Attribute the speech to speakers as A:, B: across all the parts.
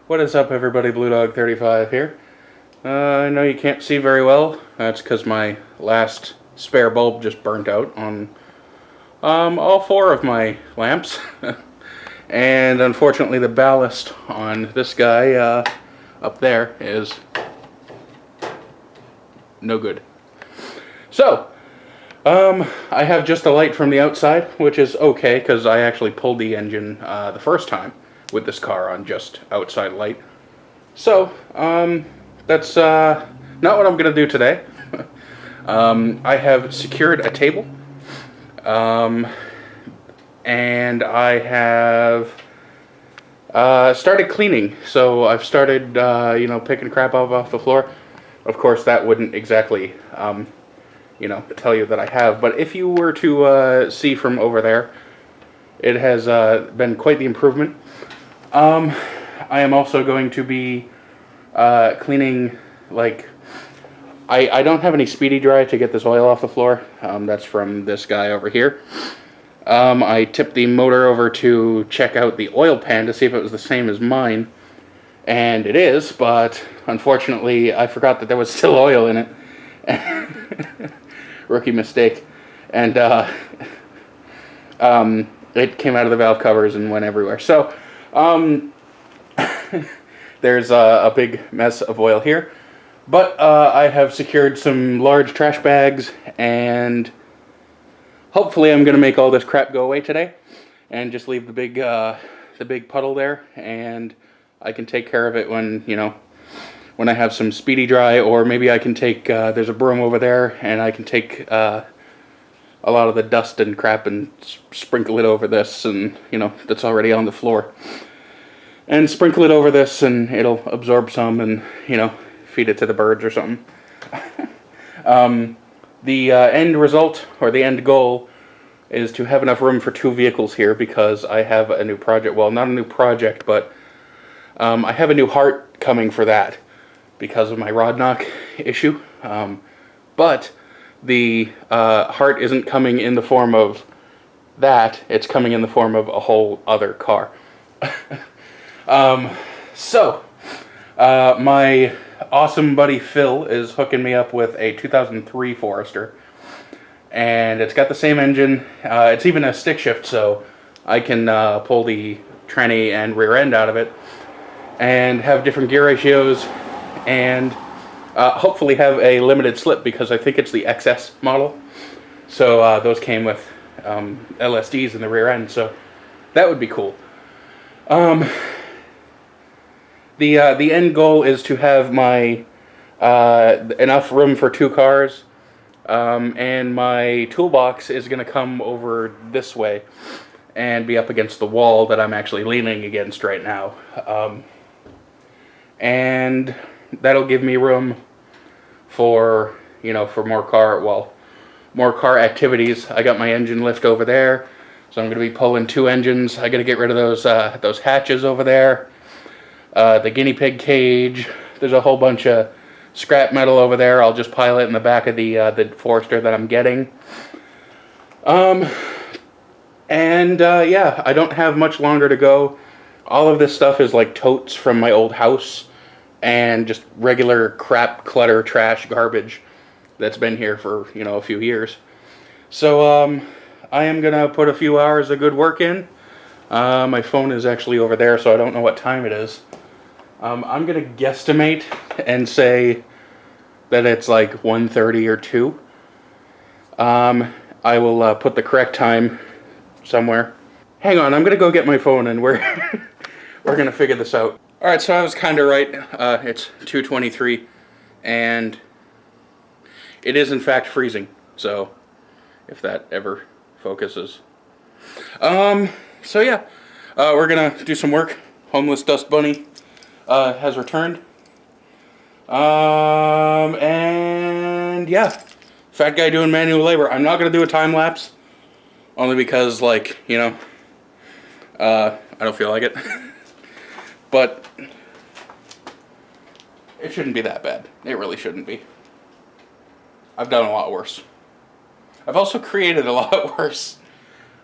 A: What is up, everybody? BlueDog35 here. I know you can't see very well. That's because my last spare bulb just burnt out on all four of my lamps. And unfortunately the ballast on this guy up there is no good. So, I have just a light from the outside, which is okay because I actually pulled the engine the first time with this car on just outside light. So, that's not what I'm going to do today. I have secured a table, and I have started cleaning. So I've started, picking crap up off the floor. Of course, that wouldn't exactly, tell you that I have. But if you were to see from over there, it has been quite the improvement. I am also going to be cleaning, I don't have any speedy dry to get this oil off the floor. That's from this guy over here. I tipped the motor over to check out the oil pan to see if it was the same as mine. And it is, but unfortunately I forgot that there was still oil in it. Rookie mistake. And it came out of the valve covers and went everywhere. So, there's a big mess of oil here. But I have secured some large trash bags, and hopefully I'm going to make all this crap go away today and just leave the big puddle there, and I can take care of it when, when I have some speedy dry, or maybe I can take, there's a broom over there, and I can take a lot of the dust and crap and sprinkle it over this, and, that's already on the floor. And sprinkle it over this, and it'll absorb some, and, feed it to the birds or something. The end result, or the end goal, is to have enough room for 2 vehicles here, because I have a new project. Well, not a new project, but I have a new heart coming for that because of my rod knock issue. But the heart isn't coming in the form of that. It's coming in the form of a whole other car. My awesome buddy Phil is hooking me up with a 2003 Forester, and it's got the same engine. It's even a stick shift, so I can pull the tranny and rear end out of it and have different gear ratios, and hopefully have a limited slip, because I think it's the XS model. So those came with LSDs in the rear end, so that would be cool. The end goal is to have my enough room for 2 cars, and my toolbox is going to come over this way and be up against the wall that I'm actually leaning against right now. And that'll give me room for, for more car activities. I got my engine lift over there, so I'm going to be pulling 2 engines. I got to get rid of those hatches over there. The guinea pig cage. There's a whole bunch of scrap metal over there. I'll just pile it in the back of the Forester that I'm getting. Yeah, I don't have much longer to go. All of this stuff is like totes from my old house and just regular crap, clutter, trash, garbage that's been here for, a few years. So, I am gonna put a few hours of good work in. My phone is actually over there, so I don't know what time it is. I'm going to guesstimate and say that it's like 1:30 or 2. I will put the correct time somewhere. Hang on, I'm going to go get my phone, and we're going to figure this out. Alright, so I was kind of right. It's 2:23, and it is in fact freezing, so if that ever focuses. So yeah, we're going to do some work. Homeless Dust Bunny has returned. And yeah, fat guy doing manual labor. I'm not going to do a time lapse, only because, I don't feel like it. But it shouldn't be that bad. It really shouldn't be. I've done a lot worse. I've also created a lot worse.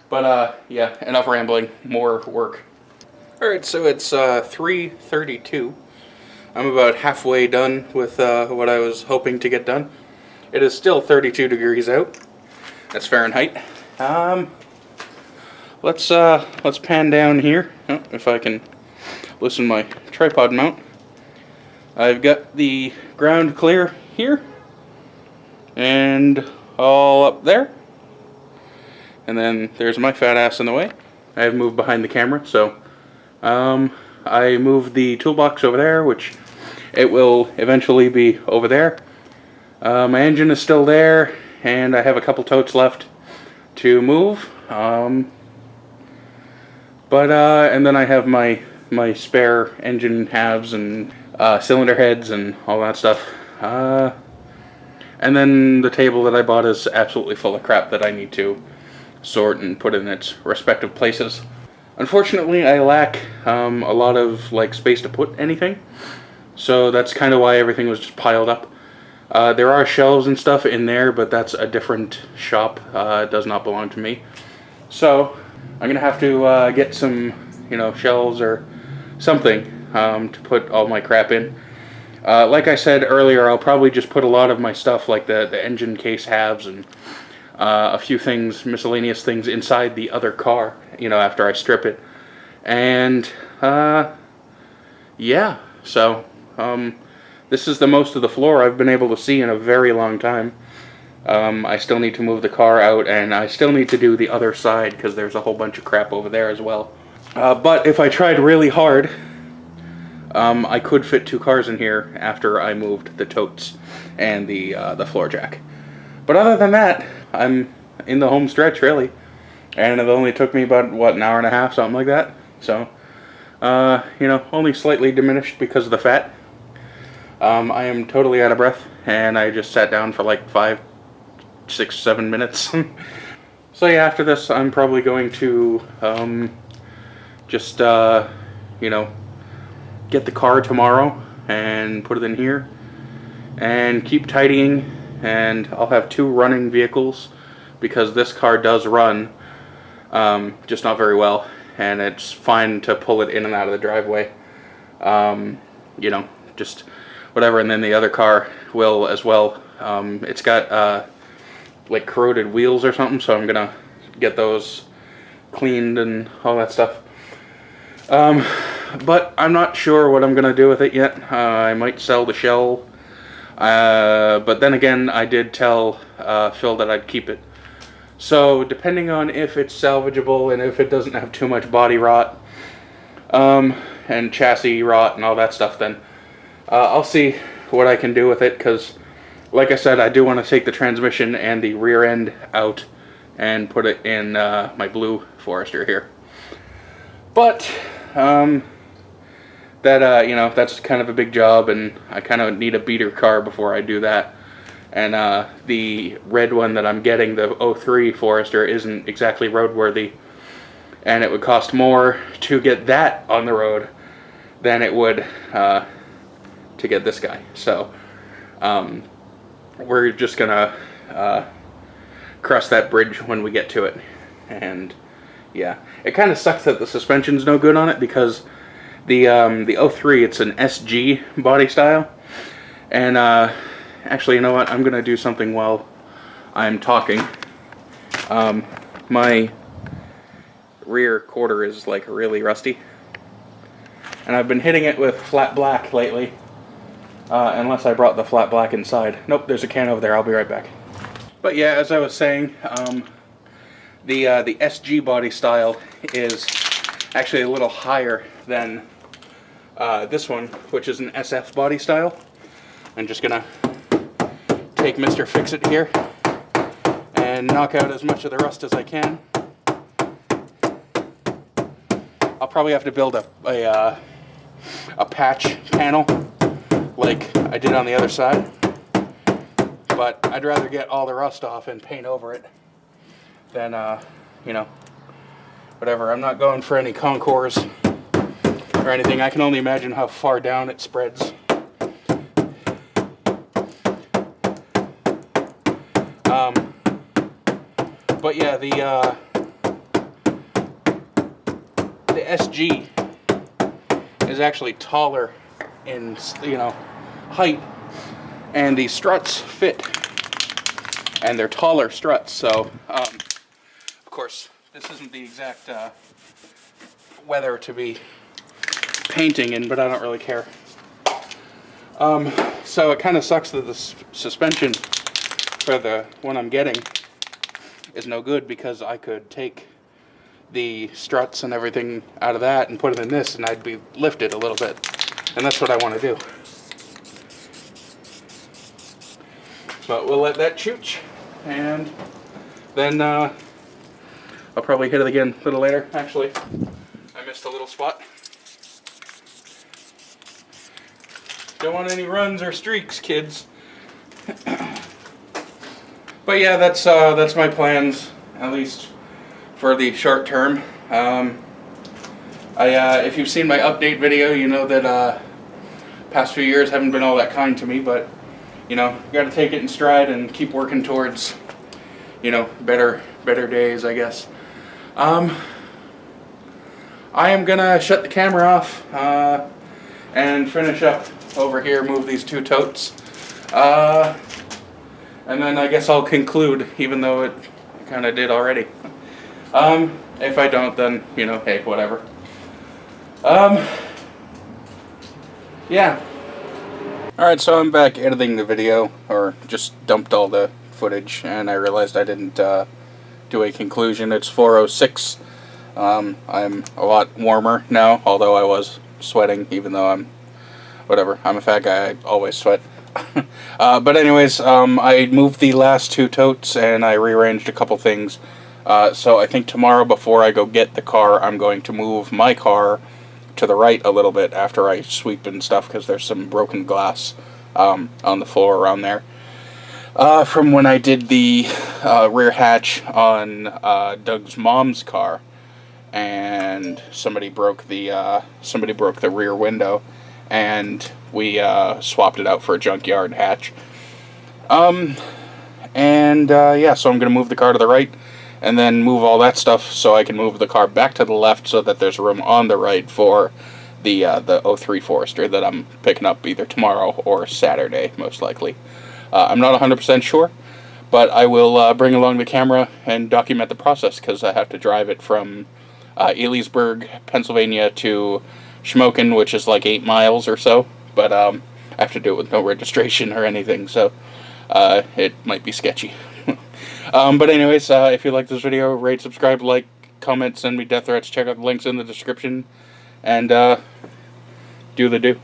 A: But yeah, enough rambling, more work. Alright, so it's 3:32. I'm about halfway done with what I was hoping to get done. It is still 32 degrees out. That's Fahrenheit. Let's pan down here. Oh, if I can loosen my tripod mount. I've got the ground clear here and all up there. And then there's my fat ass in the way. I have moved behind the camera, so I moved the toolbox over there, which it will eventually be over there. My engine is still there, and I have a couple totes left to move. And then I have my spare engine halves and cylinder heads and all that stuff. And then the table that I bought is absolutely full of crap that I need to sort and put in its respective places. Unfortunately, I lack a lot of space to put anything, so that's kind of why everything was just piled up. There are shelves and stuff in there, but that's a different shop. It does not belong to me. So I'm gonna have to get some, shelves or something to put all my crap in. Like I said earlier, I'll probably just put a lot of my stuff, like the engine case halves and a few things, miscellaneous things, inside the other car, after I strip it. And yeah, so this is the most of the floor I've been able to see in a very long time. I still need to move the car out, and I still need to do the other side because there's a whole bunch of crap over there as well. But if I tried really hard, I could fit 2 cars in here after I moved the totes and the floor jack. But other than that, I'm in the home stretch, really. And it only took me about, what, an hour and a half, something like that. So, only slightly diminished because of the fat. I am totally out of breath, and I just sat down for like 5, 6, 7 minutes. So yeah, after this, I'm probably going to just, get the car tomorrow and put it in here and keep tidying. And I'll have 2 running vehicles because this car does run, just not very well, and it's fine to pull it in and out of the driveway, just whatever. And then the other car will as well. It's got like corroded wheels or something, so I'm gonna get those cleaned and all that stuff. But I'm not sure what I'm gonna do with it yet. I might sell the shell. But then again, I did tell Phil that I'd keep it. So depending on if it's salvageable and if it doesn't have too much body rot and chassis rot and all that stuff, then I'll see what I can do with it. Because, like I said, I do want to take the transmission and the rear end out and put it in my blue Forester here. But that's kind of a big job, and I kind of need a beater car before I do that. And the red one that I'm getting, the 03 Forester, isn't exactly roadworthy, and it would cost more to get that on the road than it would to get this guy. So we're just gonna cross that bridge when we get to it. And yeah, it kind of sucks that the suspension's no good on it, because the 03, it's an SG body style. And actually, you know what, I'm gonna do something while I'm talking. My rear quarter is like really rusty, and I've been hitting it with flat black lately, unless I brought the flat black inside. Nope, there's a can over there. I'll be right back. But yeah, as I was saying, the SG body style is actually a little higher than this one, which is an SF body style. I'm just gonna take Mr. Fix-It here and knock out as much of the rust as I can. I'll probably have to build a patch panel like I did on the other side, but I'd rather get all the rust off and paint over it than whatever. I'm not going for any concours or anything. I can only imagine how far down it spreads. But yeah, the SG is actually taller in, you know, height, and these struts fit, and they're taller struts. So of course this isn't the exact weather to be painting in, but I don't really care. So it kind of sucks that the suspension for the one I'm getting is no good, because I could take the struts and everything out of that and put it in this, and I'd be lifted a little bit, and that's what I want to do. But we'll let that chooch, and then I'll probably hit it again a little later. Actually, I missed a little spot. Don't want any runs or streaks, kids. But yeah, that's my plans, at least for the short term. If you've seen my update video, you know that past few years haven't been all that kind to me, but you know, you got to take it in stride and keep working towards, you know, better days, I guess. I am gonna shut the camera off and finish up over here, move these two totes, and then I guess I'll conclude, even though it kind of did already. If I don't, then, you know, hey, whatever. Yeah. Alright, so I'm back editing the video, or just dumped all the footage, and I realized I didn't do a conclusion. It's 4:06. I'm a lot warmer now, although I was sweating, even though I'm a fat guy, I always sweat. But anyways, I moved the last two totes, and I rearranged a couple things. So I think tomorrow, before I go get the car, I'm going to move my car to the right a little bit after I sweep and stuff, because there's some broken glass on the floor around there. From when I did the rear hatch on Doug's mom's car, and somebody broke the rear window, and we swapped it out for a junkyard hatch. Yeah, so I'm gonna move the car to the right, and then move all that stuff so I can move the car back to the left, so that there's room on the right for the 03 Forester that I'm picking up either tomorrow or Saturday, most likely. I'm not 100% sure, but I will bring along the camera and document the process, because I have to drive it from Elysburg, Pennsylvania to Shamokin, which is like 8 miles or so, but I have to do it with no registration or anything, so it might be sketchy. But anyways, if you like this video, rate, subscribe, like, comment, send me death threats, check out the links in the description, and do the do.